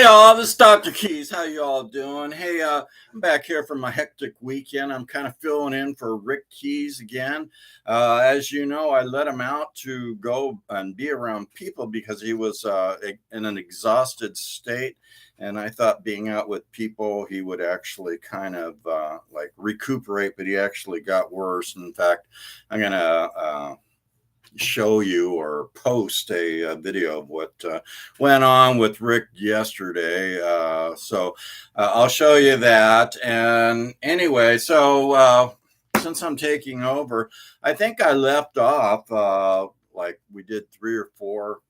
Hey all, this is Dr. Keys. How you all doing? Hey, I'm back here from my hectic weekend. I'm kind of filling in for Rick Keys again. As you know, I let him out to go and be around people because he was in an exhausted state. And I thought being out with people, he would actually kind of like recuperate, but he actually got worse. In fact, I'm going to show you or post a video of what went on with Rick yesterday. I'll show you that. And anyway, since I'm taking over, I think I left off like we did 3 or 4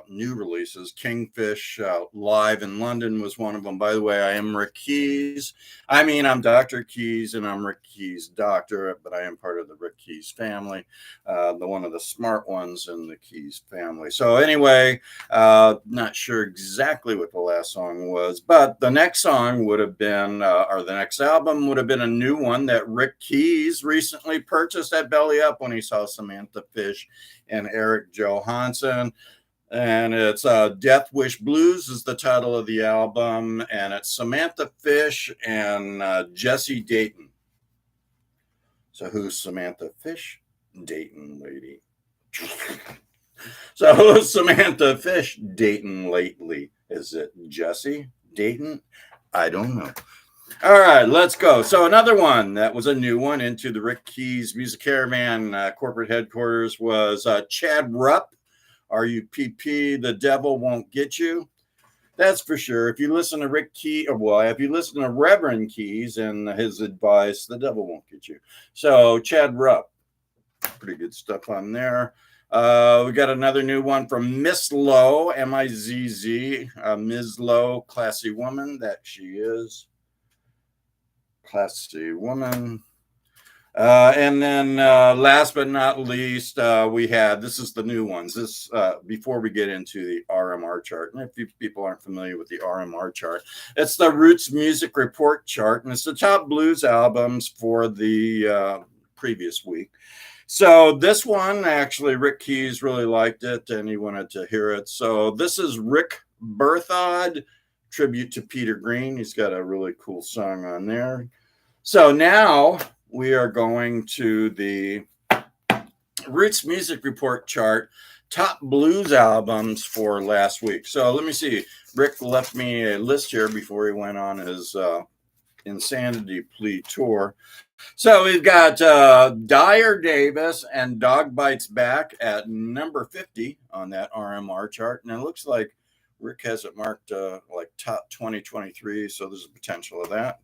new releases. Kingfish Live in London was one of them. By the way, I am Rick Keys. I'm Dr. Keys, and I'm Rick Keys' doctor, but I am part of the Rick Keys family, the one of the smart ones in the Keys family. So anyway, not sure exactly what the last song was, but the next song would have been, or the next album would have been a new one that Rick Keys recently purchased at Belly Up when he saw Samantha Fish and Eric Johansson. And it's Death Wish Blues is the title of the album, and it's Samantha Fish and Jesse Dayton. So who's Samantha Fish? Dayton lady. So who's Samantha Fish dating lately? Is it Jesse Dayton? I don't know. All right, let's go. So another one that was a new one into the Rick Keys Music Caravan corporate headquarters was Chad Rupp. RUPP, The Devil Won't Get You. That's for sure. If you listen to Rick Keys, if you listen to Reverend Keys and his advice, the devil won't get you. So Chad Rupp, pretty good stuff on there. We got another new one from Miss Lowe, Mizz, Ms. Lowe, classy woman that she is. Classy woman. And then last but not least, we had, this is the new ones. This before we get into the RMR chart. And if you people aren't familiar with the RMR chart, it's the Roots Music Report chart. And it's the top blues albums for the previous week. So this one, actually, Rick Keys really liked it and he wanted to hear it. So this is Rick Berthod, tribute to Peter Green. He's got a really cool song on there. So now we are going to the Roots Music Report chart, top blues albums for last week. So let me see. Rick left me a list here before he went on his Insanity Plea tour. So we've got Dyer Davis and Dog Bites Back at number 50 on that RMR chart. And it looks like Rick has it marked like top 2023. So there's a potential of that.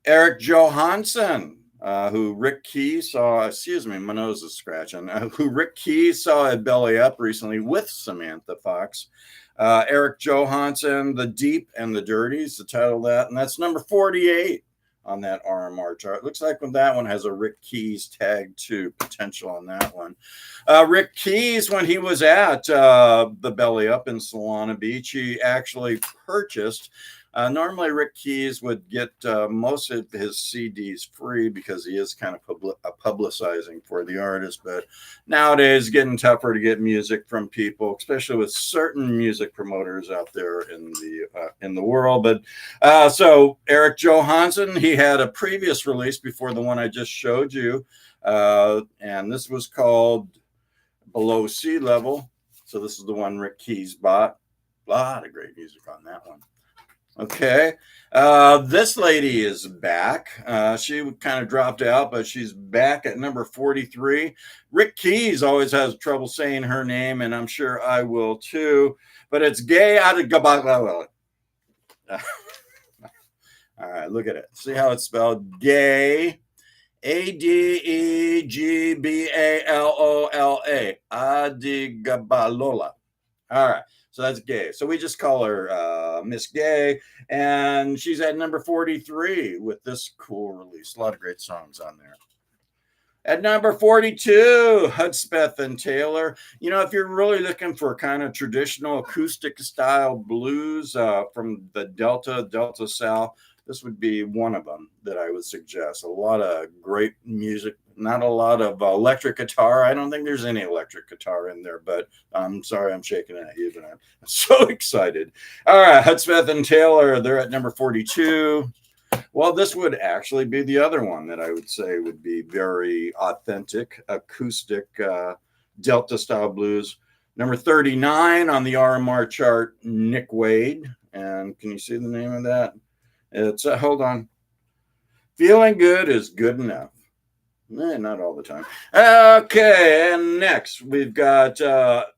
Eric Johansson, who Rick Keys saw, my nose is scratching, who Rick Keys saw at Belly Up recently with Samantha Fox. Eric Johansson, The Deep and the Dirties, the title of that, and that's number 48 on that RMR chart. Looks like that one has a Rick Keys tag too, potential on that one. Rick Keys, when he was at the Belly Up in Solana Beach, he actually purchased normally Rick Keys would get most of his CDs free because he is kind of publicizing for the artist, but nowadays it's getting tougher to get music from people, especially with certain music promoters out there in the world. But so Eric Johansson, he had a previous release before the one I just showed you, and this was called Below Sea Level. So this is the one Rick Keys bought. A lot of great music on that one. Okay, this lady is back. She kind of dropped out, but she's back at number 43. Rick Keys always has trouble saying her name, and I'm sure I will too. But it's Gay Adegbalolo. All right, look at it. See how it's spelled? Gay, Adegbalola. Adegbalolo. All right. So that's Gay. So we just call her Miss Gay. And she's at number 43 with this cool release. A lot of great songs on there. At number 42, Hudspeth and Taylor. You know, if you're really looking for kind of traditional acoustic style blues from the Delta South, this would be one of them that I would suggest. A lot of great music, not a lot of electric guitar. I don't think there's any electric guitar in there, but I'm sorry I'm shaking at you, but I'm so excited. All right, Hudspeth and Taylor, they're at number 42. Well, this would actually be the other one that I would say would be very authentic, acoustic Delta style blues. Number 39 on the RMR chart, Nick Wade. And can you see the name of that? It's, hold on. Feeling good is good enough. Not all the time. Okay, and next we've got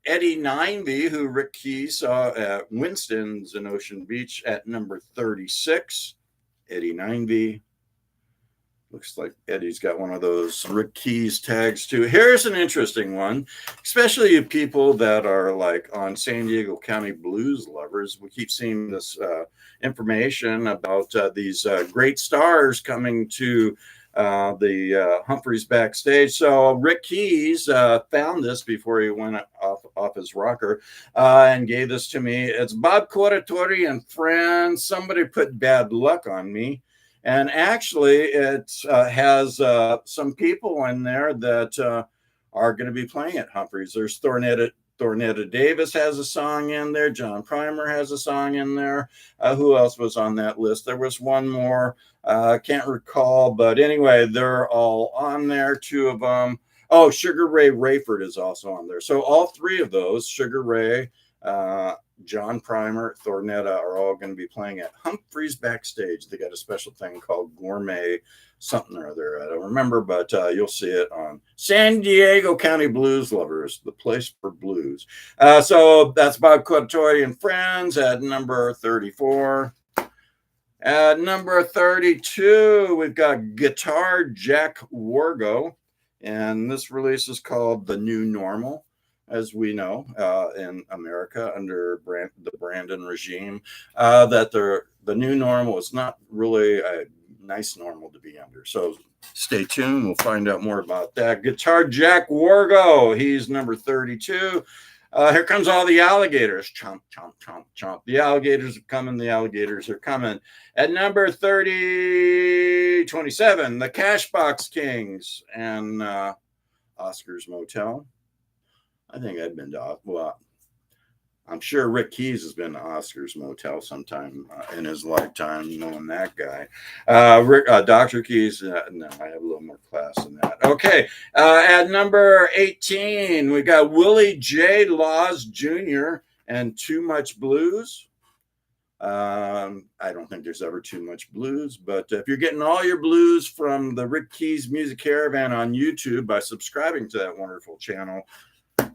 Eddie Ninevey, who Rick Keys saw at Winston's in Ocean Beach at number 36. Eddie Ninevey. Looks like Eddie's got one of those Rick Keys tags too. Here's an interesting one, especially people that are like on San Diego County Blues lovers. We keep seeing this information about these great stars coming to the Humphreys backstage. So Rick Keys found this before he went off his rocker and gave this to me. It's Bob Corritore and friends. Somebody put bad luck on me. And actually, it has some people in there that are going to be playing at Humphreys. There's Thornetta Davis has a song in there. John Primer has a song in there. Who else was on that list? There was one more. Can't recall. But anyway, they're all on there. Two of them. Oh, Sugar Ray Rayford is also on there. So all three of those, Sugar Ray, John Primer, Thornetta, are all going to be playing at Humphreys backstage. They got a special thing called Gourmet something or other. I don't remember, but you'll see it on San Diego County Blues Lovers, the place for blues. So that's Bob Corritore and friends at number 34. At number 32, we've got Guitar Jack Wargo, and this release is called The New Normal. As we know, in America under the Brandon regime, that the new normal is not really a nice normal to be under. So stay tuned. We'll find out more about that. Guitar Jack Wargo, he's number 32. Here comes all the alligators. Chomp, chomp, chomp, chomp. The alligators are coming. The alligators are coming. At number 27, the Cashbox Kings and Oscar's Motel. I think I've been to, well, I'm sure Rick Keys has been to Oscar's Motel sometime in his lifetime, knowing that guy. Dr. Keys, no, I have a little more class than that. Okay, at number 18, we got Willie J. Laws Jr. and Too Much Blues. I don't think there's ever too much blues, but if you're getting all your blues from the Rick Keys Music Caravan on YouTube by subscribing to that wonderful channel,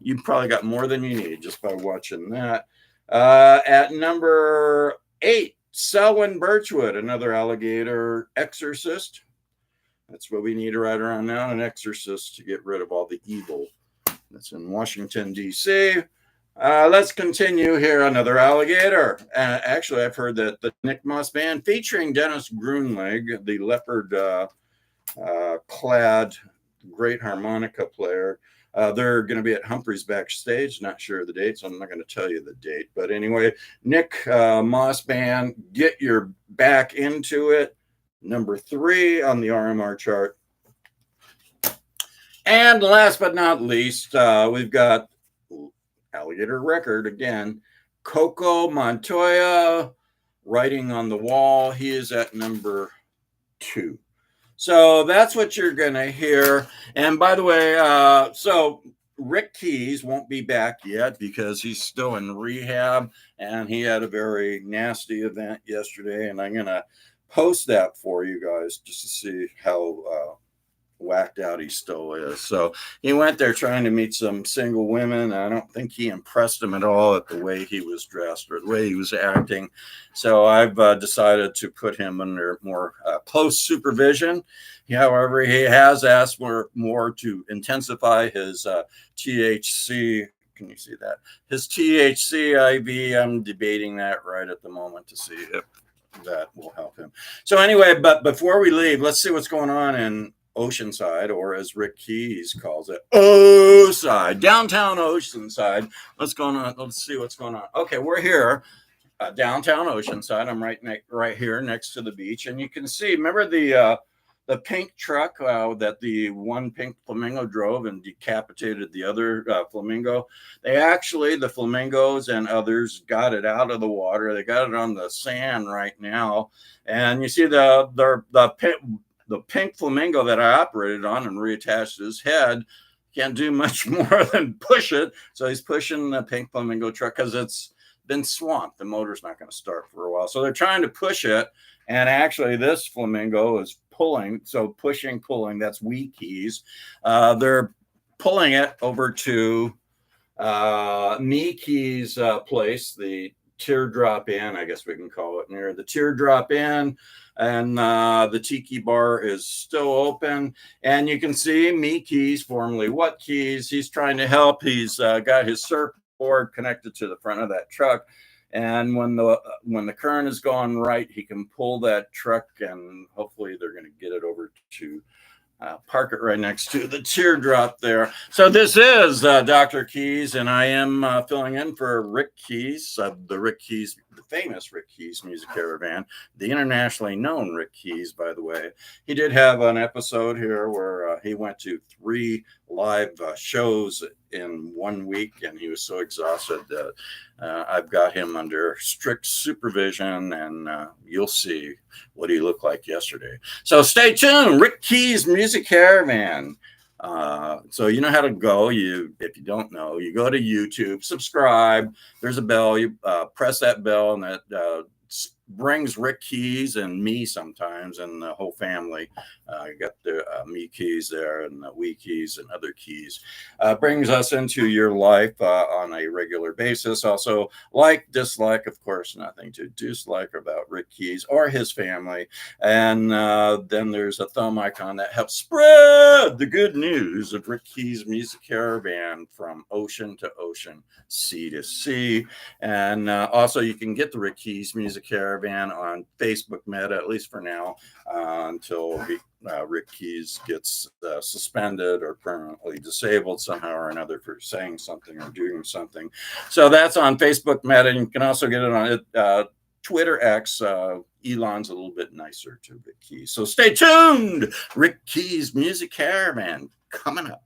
you've probably got more than you need just by watching that. At number 8, Selwyn Birchwood, another alligator exorcist. That's what we need right around now, an exorcist to get rid of all the evil that's in Washington, D.C. Let's continue here. Another alligator. Actually, I've heard that the Nick Moss Band featuring Dennis Grunleg, the leopard clad great harmonica player, they're going to be at Humphreys backstage. Not sure of the date, so I'm not going to tell you the date. But anyway, Nick Moss Band, get your back into it. Number 3 on the RMR chart. And last but not least, we've got Alligator Record again. Coco Montoya, Writing on the Wall. He is at number 2. So that's what you're going to hear. And by the way, so Rick Keys won't be back yet because he's still in rehab, and he had a very nasty event yesterday. And I'm going to post that for you guys just to see how whacked out he still is. So he went there trying to meet some single women. I don't think he impressed them at all at the way he was dressed or the way he was acting. So I've decided to put him under more close supervision. However, he has asked more to intensify his THC. Can you see that? His THC IV. I'm debating that right at the moment to see if that will help him. So anyway, but before we leave, let's see what's going on in Oceanside, or as Rick Keys calls it, O-side, downtown Oceanside. What's going on? Let's see what's going on. Okay, we're here downtown Oceanside. I'm right here next to the beach, and you can see. Remember the pink truck that the one pink flamingo drove and decapitated the other flamingo? The flamingos and others got it out of the water. They got it on the sand right now, and you see the pink flamingo that I operated on and reattached his head can't do much more than push it. So he's pushing the pink flamingo truck because it's been swamped. The motor's not going to start for a while. So they're trying to push it. And actually, this flamingo is pulling. So pushing, pulling, that's we keys. They're pulling it over to me keys place, the Teardrop Inn, I guess we can call it, near the Teardrop Inn. And the Tiki Bar is still open. And you can see Me Keys, formerly What Keys. He's trying to help. He's got his surfboard connected to the front of that truck. And when the current is going right, he can pull that truck, and hopefully they're going to get it over to park it right next to the teardrop there. So this is Dr. Keys, and I am filling in for Rick Keys, the famous Rick Keys Music Caravan, the internationally known Rick Keys, by the way. He did have an episode here where he went to 3 live shows in 1 week, and he was so exhausted that I've got him under strict supervision, and you'll see what he looked like yesterday. So stay tuned. Rick Keys Music Caravan. So you know how to go. If you don't know, you go to YouTube, subscribe. There's a bell. You press that bell, and that brings Rick Keys and me sometimes, and the whole family. You got the Me Keys there, and the We Keys and other keys. Brings us into your life on a regular basis. Also, like, dislike, of course, nothing to dislike about Rick Keys or his family. And then there's a thumb icon that helps spread the good news of Rick Keys Music Caravan from ocean to ocean, sea to sea. And also, you can get the Rick Keys Music Caravan on Facebook Meta, at least for now, until Rick Keys gets suspended or permanently disabled somehow or another for saying something or doing something. So that's on Facebook Meta. And you can also get it on Twitter X. Elon's a little bit nicer to Rick Keys. So stay tuned. Rick Keys Music Caravan coming up.